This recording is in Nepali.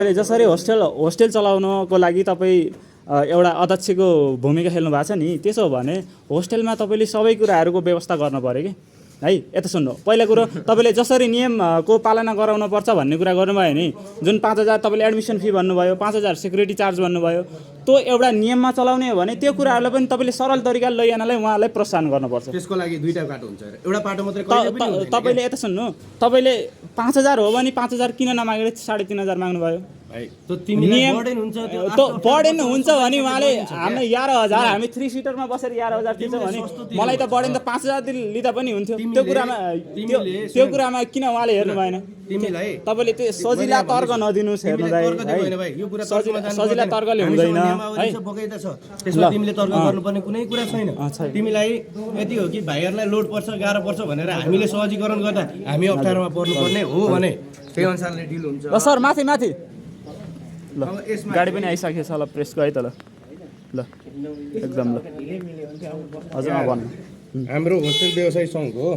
जसरी होस्टेल चलाउनको लागि तपाईँ एउटा अध्यक्षको भूमिका खेल्नु भएको छ नि, त्यसो हो भने होस्टेलमा तपाईँले सबै कुराहरूको व्यवस्था गर्नु पऱ्यो कि है। यता सुन्नु, पहिला कुरो तपाईँले जसरी नियमको पालना गराउनु पर्छ भन्ने कुरा गर्नुभयो नि, जुन 5,000 तपाईँले एडमिसन फी भन्नुभयो, 5,000 सेक्युरिटी चार्ज भन्नुभयो, त्यो एउटा नियममा चलाउने हो भने त्यो कुराहरूलाई पनि तपाईँले सरल तरिकाले लैजानलाई उहाँलाई प्रोत्साहन गर्नुपर्छ। त्यसको लागि दुईटा बाटो हुन्छ, एउटा बाटो मात्रै तपाईँले यता सुन्नु, तपाईँले 5,000 हो भने 5,000 किन नमागेर 3,500 माग्नुभयो? बढेन हुन्छ भने उहाँले हामीलाई 11,000 हामी 3 सिटरमा बसेर 11,000 तिर्छौँ भने मलाई त बढेन त 5,000 लिँदा पनि हुन्थ्यो। त्यो कुरामा किन उहाँले हेर्नु भएन? तपाईँले त्यो सजिला तर्क नदिनुहोस्, हेर्नु सजिला तर्कले हुँदैन है। तिमीले तर्क गर्नुपर्ने कुनै कुरा छैन। तिमीलाई यति हो कि भाइहरूलाई लोड पर्छ, गाह्रो पर्छ भनेर हामीले सहजीकरण गर्दा हामी अप्ठ्यारोमा पर्नुपर्ने हो भने त्यही अनुसारले डिल हुन्छ। ल सर, माथि ल, गाडी पनि आइसकेको छ। ल प्रेस गयो त। ल एकदम ल, अझ भन्नु। हाम्रो होस्टेल व्यवसाय सङ्घ हो।